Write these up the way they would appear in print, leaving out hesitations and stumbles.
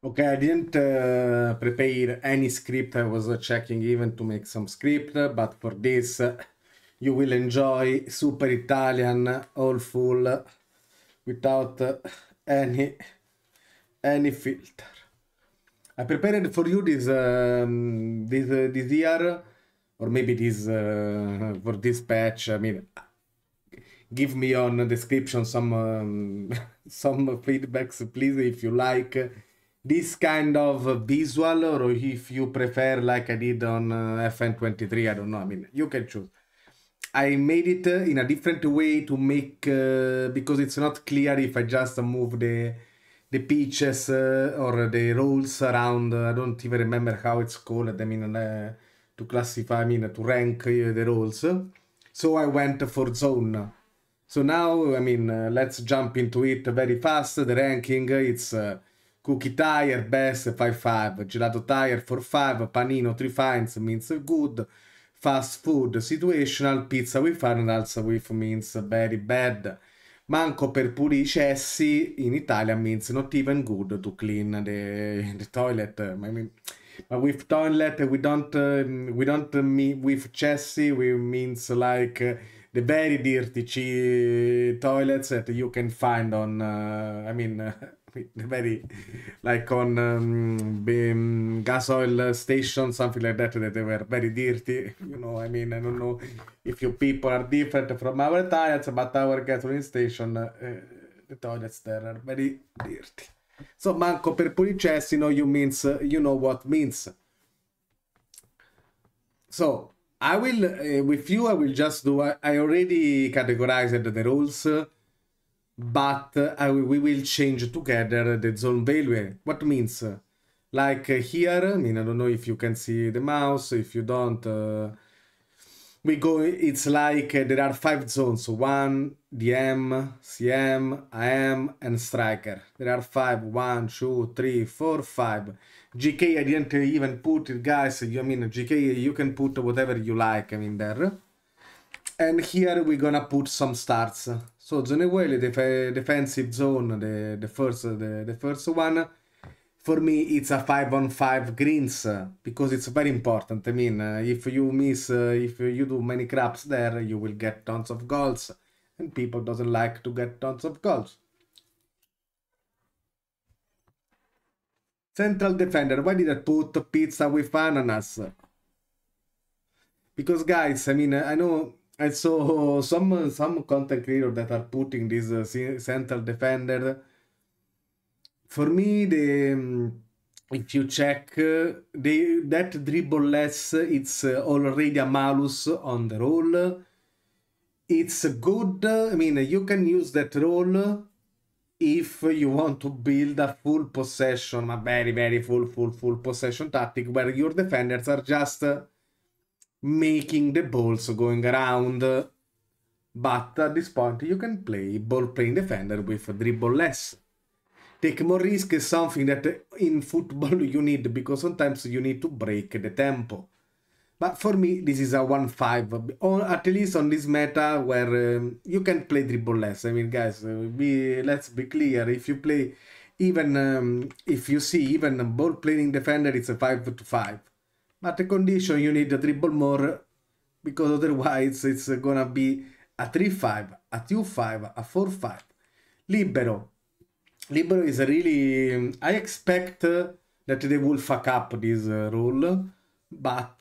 Okay, I didn't prepare any script. I was checking even to make some script, but for this, you will enjoy super Italian, all full, without any filter. I prepared for you this year, or maybe this for this patch. I mean, give me on the description some some feedbacks, please, if you like this kind of visual, or if you prefer like I did on FN23. I don't know. I mean, you can choose. I made it in a different way to make because it's not clear if I just move the pitches or the rolls around. I don't even remember how it's called. I mean, to classify, I mean, to rank the rolls. So I went for zone. So now, I mean, let's jump into it very fast. The ranking, it's Cookie Tire, best 5-5, Gelato Tire 4-5, Panino 3 finds means good, fast food situational, pizza with finals with means very bad. Manco per pulire i cessi in Italia means not even good to clean the toilet. I mean, but with toilet we don't mean with chassis. We means like the very dirty toilets that you can find on. I mean, the very like on gas oil station, something like that. That they were very dirty. You know, I mean, I don't know if you people are different from our toilets, but our gasoline station, the toilets there are very dirty. So manco per pulire, you means you know what means. So I will with you. I will just do. I already categorized the rules, but we will change together the zone value. What means? Like here, I mean, I don't know if you can see the mouse. If you don't, we go. It's like there are 5 zones: 1, DM, CM, AM, and striker. There are 5. 1, 2, 3, 4, 5. GK, I didn't even put it, guys. I mean, GK, you can put whatever you like. I mean, there. And here we're gonna put some starts. So zone quelle, defensive zone, the first one. For me, it's a 5-on-5 greens because it's very important. I mean, if you miss, if you do many craps there, you will get tons of goals, and people doesn't like to get tons of goals. Central defender. Why did I put pizza with ananas? Because guys, I mean, I know I saw some content creators that are putting this central defender. For me, if you check that dribble less, it's already a malus on the roll. It's good. I mean, you can use that roll if you want to build a full possession, a very full possession tactic where your defenders are just making the balls going around. But at this point, you can play ball playing defender with dribble less. Take more risk is something that in football you need, because sometimes you need to break the tempo. But for me, this is a 1-5, or at least on this meta where you can play dribble less. I mean, guys, let's be clear. If you play, even if you see even ball playing defender, it's a 5-5. But the condition you need to dribble more, because otherwise it's gonna be a 3-5, a 2-5, a 4-5. Libero. Libero is really. I expect that they will fuck up this rule, but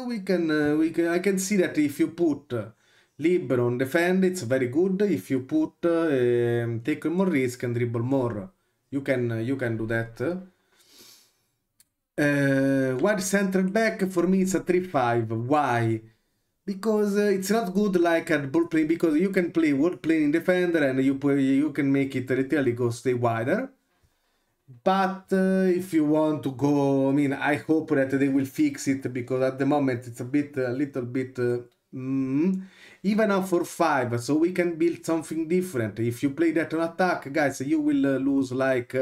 we can. I can see that if you put Libero on defend, it's very good. If you put take more risk and dribble more, you can do that. Wide central back for me it's a 3-5. Why? Because it's not good like at ball playing, because you can play ball playing defender and you can make it literally go stay wider. But if you want to go, I mean, I hope that they will fix it, because at the moment it's a little bit even on 4-5, so we can build something different. If you play that on attack, guys, you will lose like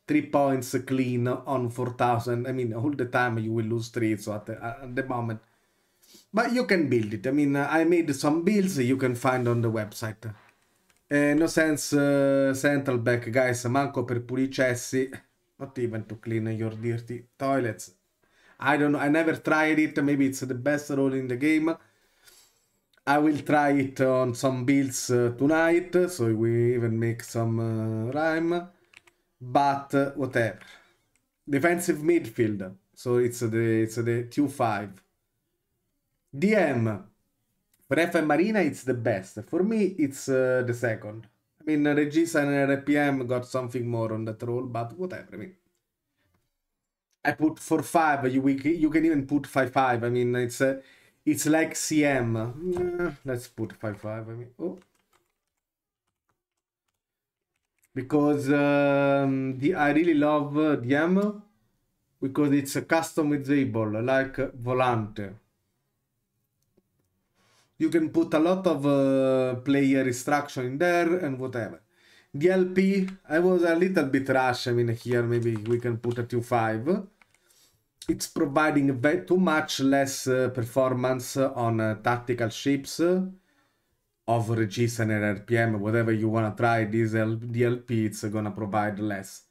3 points clean on 4,000. I mean, all the time you will lose 3, so at the moment. But you can build it. I mean, I made some builds you can find on the website. No sense central back, guys. Manco per pulire cessi. Not even to clean your dirty toilets. I don't know. I never tried it. Maybe it's the best role in the game. I will try it on some builds tonight, so we even make some rhyme. But whatever. Defensive midfield. So it's the 2-5. DM. For FM Marina, it's the best. For me, it's the second. I mean, Regis and RPM got something more on that role, but whatever. I mean, I put 4-5. You can even put 5-5. I mean, it's like CM. Let's put 5-5. I mean, oh. Because I really love DM because it's customizable, like Volante. You can put a lot of player instruction in there and whatever. DLP, I was a little bit rush. I mean, here maybe we can put a 2-5. It's providing too much less performance on tactical ships of Regis and RPM. Whatever you want to try, this DLP, it's gonna provide less.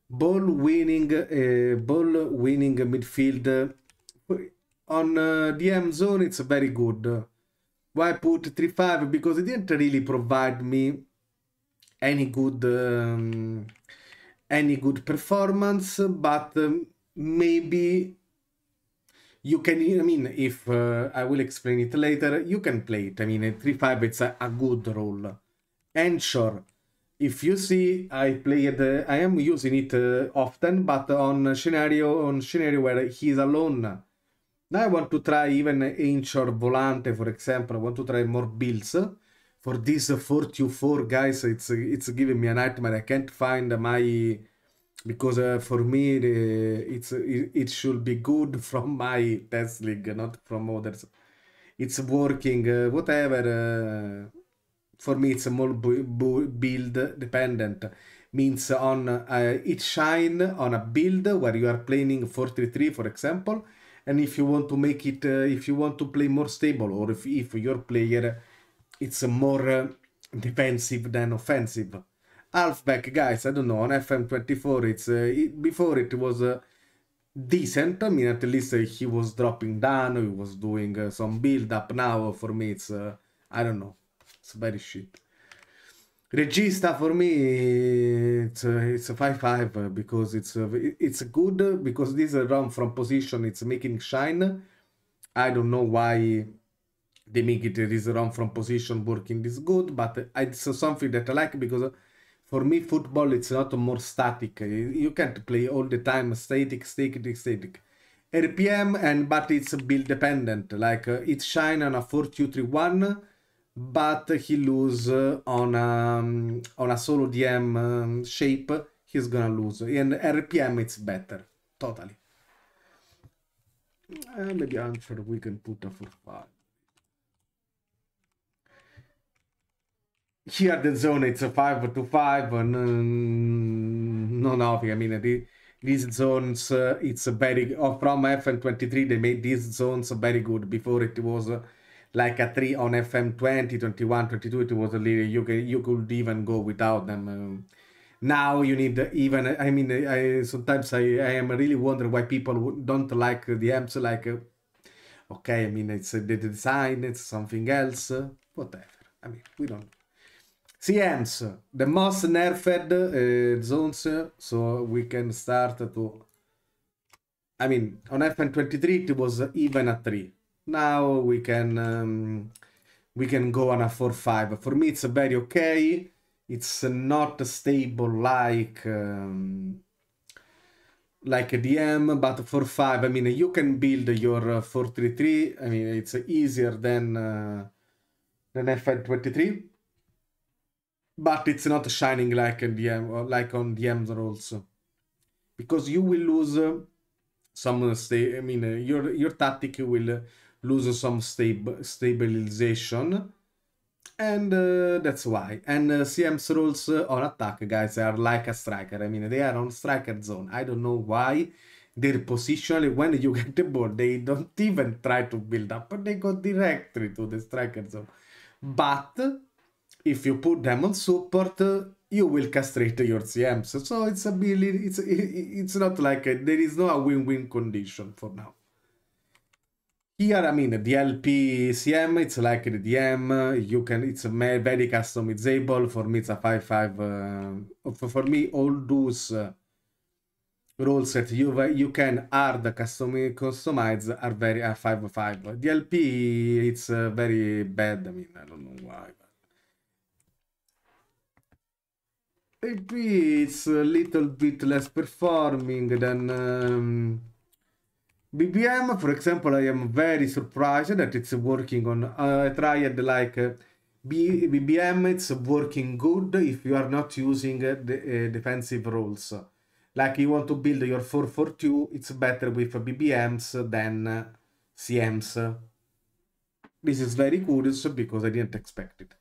Ball winning midfield on DM zone, it's very good. Why put 3-5? Because it didn't really provide me any good performance, but maybe you can. I mean, if I will explain it later, you can play it. I mean, 3-5, it's a good role. And sure, if you see, I am using it often, but on scenario where he's alone. Now I want to try even Inch or Volante, for example. I want to try more builds. For this 4-2-4, guys, it's giving me a nightmare. I can't find my... Because for me, it should be good from my test league, not from others. It's working, whatever. For me, it's more build dependent. Means on each shine on a build where you are playing 4-3-3, for example. And if you want to make it, if you want to play more stable, or if your player, it's more defensive than offensive. Halfback, guys, I don't know, on FM24, before it was decent. I mean, at least he was dropping down, he was doing some build up. Now, for me, it's, I don't know, it's very shit. Regista, for me, it's a 5-5 because it's good because this run from position, it's making shine. I don't know why they make it this run from position working this good, but it's something that I like because for me, football, it's not more static. You can't play all the time static. RPM, but it's build dependent. Like it's shine on a 4-2-3-1. But he lose on a solo DM shape, he's gonna lose. In RPM, it's better, totally. Maybe I'm sure we can put a 4-5. Here the zone, it's a 5-5, and no nothing. I mean, these zones, it's very from FM23. They made these zones very good. Before it was. Like a 3 on FM 20, 21, 22, it was a little, you could even go without them. Now you need even, I mean, sometimes I am really wondering why people don't like the amps, like, okay, I mean, it's the design, it's something else, whatever. I mean, we don't. CMs, the most nerfed zones, so we can start to, I mean, on FM23 it was even a 3. Now we can go on a 4-5. For me, it's very okay. It's not stable like a DM, but 4-5. I mean, you can build your 4-3-3. I mean, it's easier than FM23, but it's not shining like a DM or like on DMs also, because you will lose some. I mean, your tactic will lose some stabilization, and that's why. And CM's rules on attack, guys, are like a striker. I mean, they are on striker zone. I don't know why their position, when you get the ball, they don't even try to build up, but they go directly to the striker zone. But if you put them on support, you will castrate your CMs. So it's a really, it's not like there is no a win-win condition for now. Here, I mean, the LP CM, it's like the DM. You can, it's very customizable. For me, it's a 5-5. For me, all those roles that you can hard customize are very 5-5. The LP, it's very bad. I mean, I don't know why. Maybe it's a little bit less performing than BBM. For example, I am very surprised that it's working on. I tried like BBM. It's working good if you are not using the defensive roles. Like you want to build your 4-4-2, it's better with BBMs than CMs. This is very curious because I didn't expect it.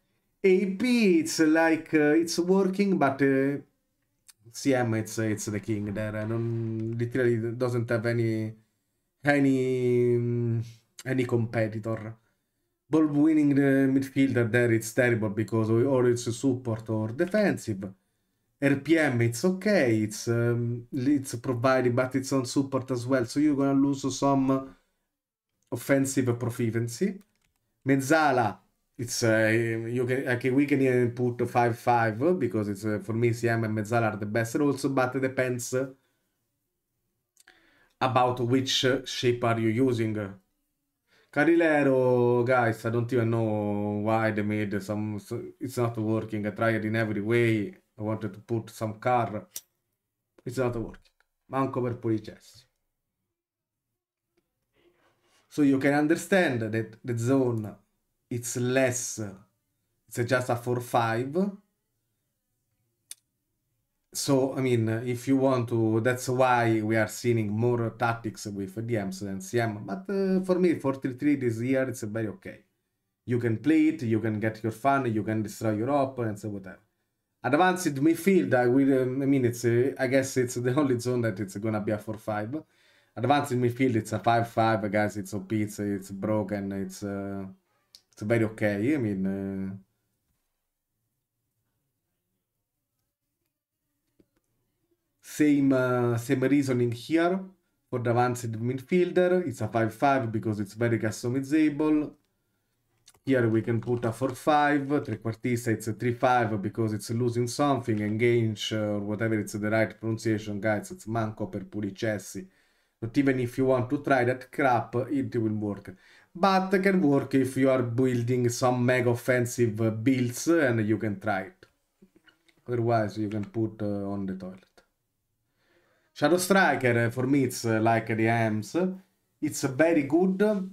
AP, it's like it's working, but CM, it's the king there. I don't literally doesn't have any competitor. Ball winning the midfielder there, it's terrible because or it's support or defensive. RPM, it's okay, it's provided, but it's on support as well, so you're gonna lose some offensive proficiency. Mezzala, it's we can even put 5-5 because it's for me CM and Mezzala are the best roles, but it depends about which shape are you using. Carrilero, guys, I don't even know why they made some. It's not working. I tried in every way. I wanted to put some car. It's not working. Manco per Policessi. So you can understand that the zone it's less. It's just a 4-5. So, I mean, if you want to, that's why we are seeing more tactics with DMs than CM. But for me, 4-3-3 this year, it's very okay. You can play it, you can get your fun, you can destroy your opponents, whatever. Advanced midfield, I mean, it's I guess it's the only zone that it's gonna be a 4-5. Advanced midfield, it's a 5-5, guys. It's OP, it's broken, it's very okay. I mean. Same reasoning here for the advanced midfielder. It's a 5-5 because it's very customizable. Here we can put a 4-5. Trequartista, it's a 3-5 because it's losing something. Engage or whatever it's the right pronunciation, guys. It's Manco per Pulicessi. Not even if you want to try that crap, it will work. But it can work if you are building some mega offensive builds and you can try it. Otherwise, you can put on the toilet. Shadow Striker, for me, it's like the AMs. It's very good,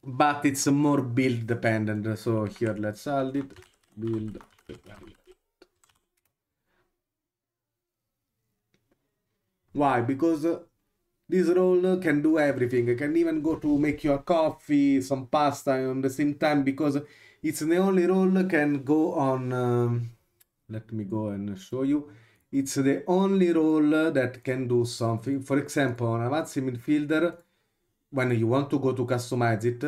but it's more build dependent. So here, let's add it. Build dependent. Why? Because this role can do everything. It can even go to make your coffee, some pasta on the same time, because it's the only role can go on. Let me go and show you. It's the only role that can do something. For example, on advanced midfielder, when you want to go to customize it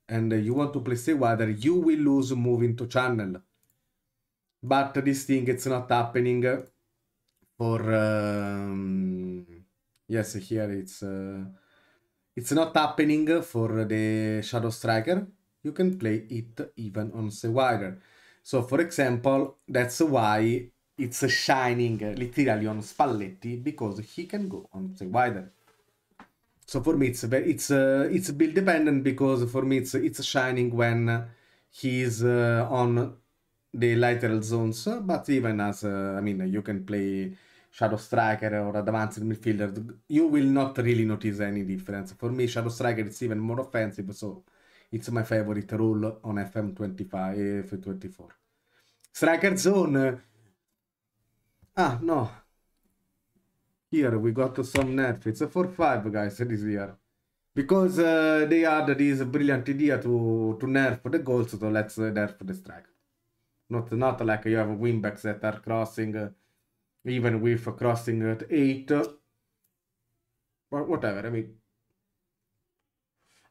and you want to place a wider, you will lose moving to channel. But this thing, it's not happening for... yes, here it's not happening for the Shadow Striker. You can play it even on the wider. So, for example, that's why it's shining literally on Spalletti, because he can go on the wider. So for me, it's build dependent, because for me it's shining when he's on the lateral zones. But even as I mean, you can play Shadow Striker or advanced midfielder, you will not really notice any difference. For me, Shadow Striker is even more offensive, so it's my favorite rule on FM25, F24. Striker zone. Ah, no. Here we got some nerf. It's a 4-5, guys, this year. Because they had this brilliant idea to nerf the goals, so let's nerf the striker. Not like you have wingbacks that are crossing, even with crossing at 8. Or whatever, I mean.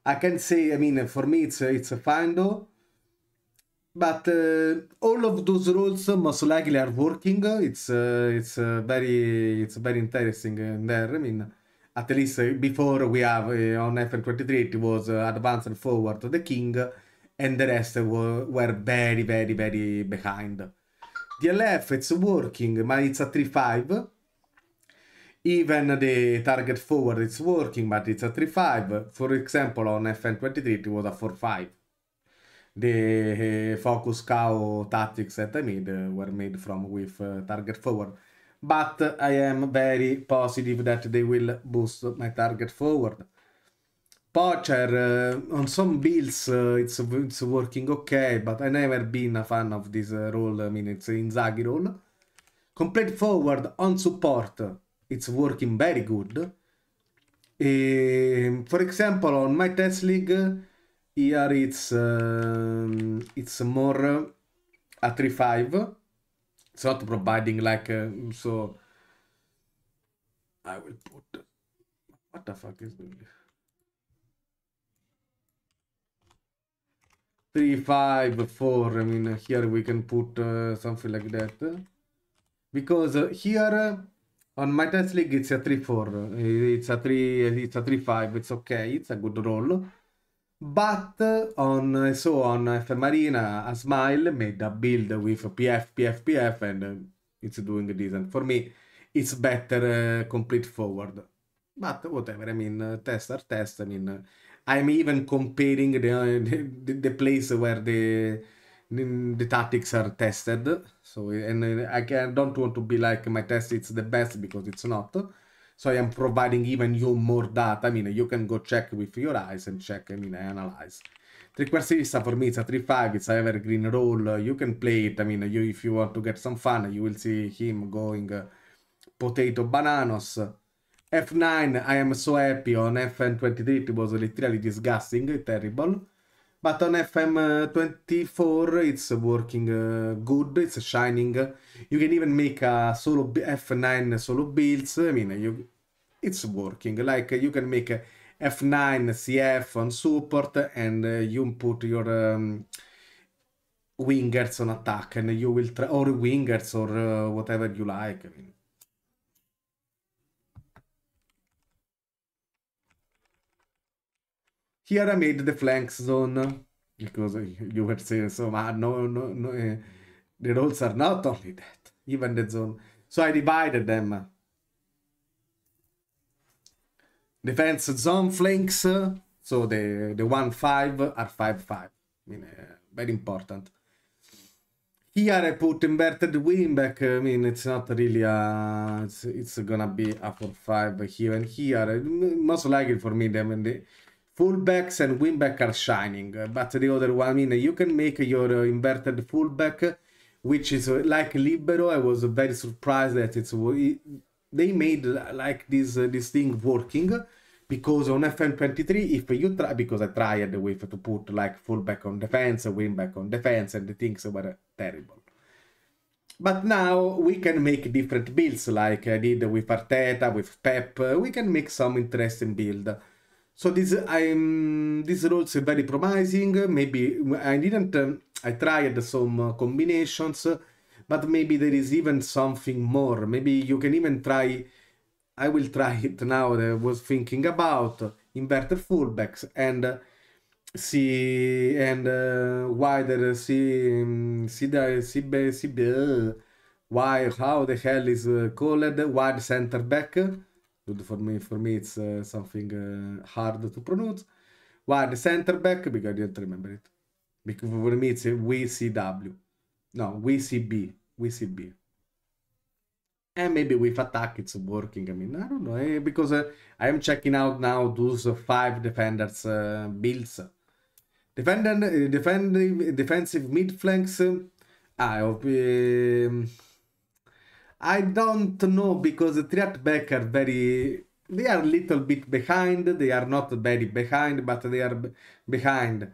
I can say, I mean, for me it's fine though. But all of those rules most likely are working. It's very interesting there. I mean, at least before we have on FN23 it was advance and forward to the king, and the rest were very very behind. DLF it's working, but it's a 3-5. Even the target forward it's working, but it's a 3-5. For example, on FN23 it was a 4-5. The focus cow tactics that I made were made from with target forward. But I am very positive that they will boost my target forward. Poacher, on some builds it's working okay, but I never been a fan of this role. I mean, it's Inzaghi role. Complete forward on support, it's working very good. For example, on my test league, here it's more a 3-5. It's not providing like so. I will put. What the fuck is doing? 3-5, 4. I mean, here we can put something like that. Because here on my test league it's a 3-4. It's a 3-5. It's okay. It's a good roll. But on FM Marina, a Smile made a build with PF, and it's doing decent. For me, it's better complete forward. But whatever, I mean, test are test. I mean, I'm even comparing the place where the tactics are tested. So, and don't want to be like my test, it's the best, because it's not. So I am providing even you more data. I mean, you can go check with your eyes and check, I mean, analyze. Triquarsista for me, it's a 3-5, it's a evergreen role. You can play it. I mean, if you want to get some fun, you will see him going potato bananas. F9, I am so happy. On FN23, it was literally disgusting, terrible. But on FM24, it's working good, it's shining. You can even make a solo F9 solo builds. I mean, it's working. Like, you can make a F9 CF on support, and you put your wingers on attack, and you will try, or wingers, or whatever you like. I mean, here I made the flanks zone because you were saying so. No, the roles are not only that, even the zone. So I divided them. Defense zone flanks. So the 1-5 are 5-5. I mean, very important. Here I put inverted wingback. I mean, it's not really a. It's gonna be a 4-5 here and here. Most likely for me, the fullbacks and wingback are shining, but the other one, I mean, you can make your inverted fullback, which is like libero. I was very surprised that they made like this thing working, because on FN23, if you try, because I tried with to put like fullback on defense, wingback on defense, and the things were terrible. But now we can make different builds, like I did with Arteta, with Pep. We can make some interesting build. So this rules are very promising. Maybe I didn't. I tried some combinations, but maybe there is even something more. Maybe you can even try. I will try it now. I was thinking about inverted fullbacks and wider why, how the hell is called wide center back. Good for me it's something hard to pronounce. Wide center back, because I didn't remember it. Because for me it's WCW. No, WCB. And maybe with attack it's working. I mean, I don't know, because I am checking out now those 5 defenders builds. Defensive mid flanks. I don't know, because the 3 at back are they are a little bit behind. They are not very behind, but they are behind.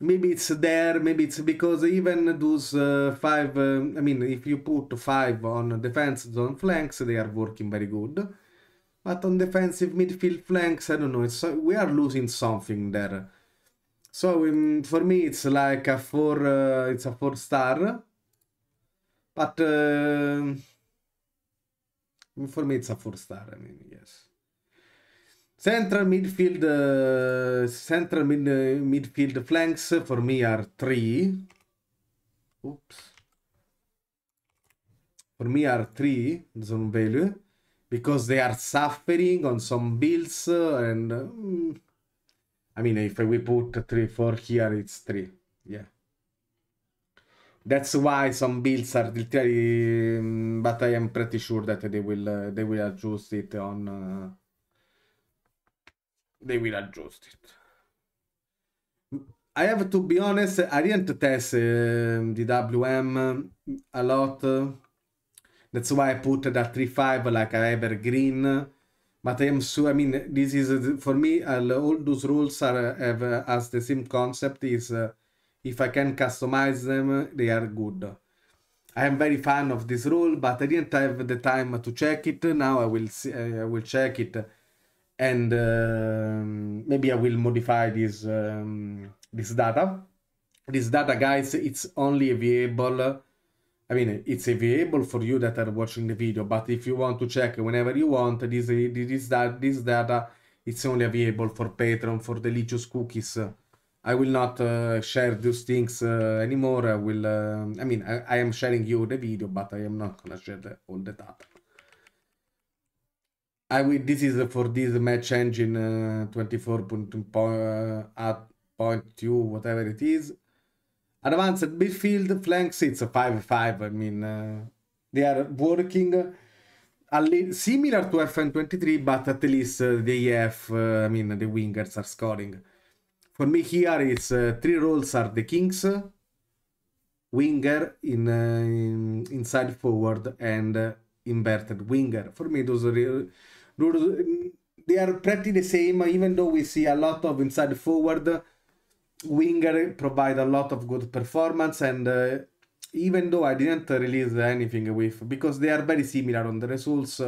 Maybe it's there, maybe it's because even those 5, I mean, if you put 5 on defense zone flanks, they are working very good. But on defensive midfield flanks, I don't know, we are losing something there. So for me, it's like a 4. It's a 4-star, but for me, it's a 4-star. I mean, yes. Central midfield, midfield flanks for me are 3. Oops. For me are 3 zone value because they are suffering on some builds and I mean if we put 3, 4 here, it's 3. Yeah. That's why some builds are literally, but I am pretty sure that they will adjust it on. They will adjust it. I have to be honest. I didn't test the WM a lot. That's why I put that 3-5 like a evergreen. But I am sure. I mean, this is for me. All those rules have as the same concept. Is if I can customize them, they are good. I am very fan of this rule, but I didn't have the time to check it. Now I will see, I will check it, and maybe I will modify this this data. This data, guys, it's only available. I mean, it's available for you that are watching the video, but if you want to check whenever you want, this data, it's only available for Patreon, for the Delicious Cookies. I will not share those things anymore. I will. I mean, I am sharing you the video, but I am not gonna share all the data. I will. This is for this match engine 24.2, whatever it is. Advanced midfield flanks. It's a 5-5. I mean, they are working similar to FN23, but at least they have. I mean, the wingers are scoring. For me here, it's 3 roles are the kings, winger inside forward, and inverted winger. For me, those are they are pretty the same, even though we see a lot of inside forward. Winger provide a lot of good performance, and even though I didn't release anything with, because they are very similar on the results,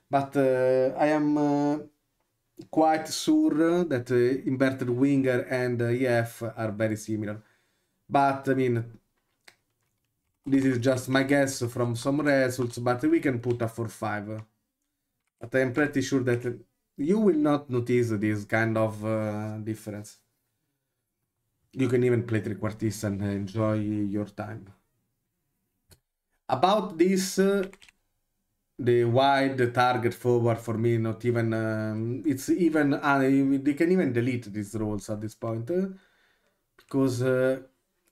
but I am quite sure that inverted winger and EF are very similar. But I mean, this is just my guess from some results, but we can put a 4-5. But I am pretty sure that you will not notice this kind of difference. You can even play trequartista and enjoy your time. About this, the wide target forward for me, not even. It's even. They can even delete these roles at this point because I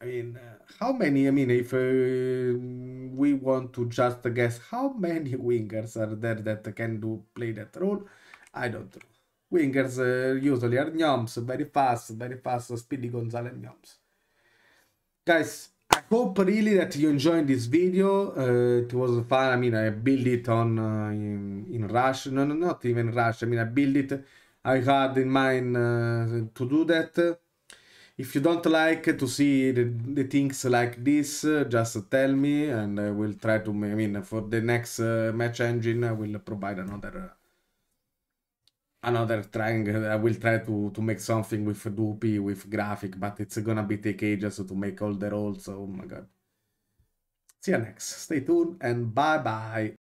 mean, how many? I mean, if we want to just guess, how many wingers are there that can play that role? I don't know. Wingers usually are gnomes, very fast, Speedy Gonzalez gnomes. Guys, I hope really that you enjoyed this video. It was fun. I mean, I built it on in Rush. No, not even Rush. I mean, I built it. I had in mind to do that. If you don't like to see the things like this, just tell me, and I will try to. I mean, for the next match engine, I will provide another trying. I will try to make something with Doopy, with graphic, but it's gonna be take ages to make all the roles. Oh my god. See you next. Stay tuned and bye bye.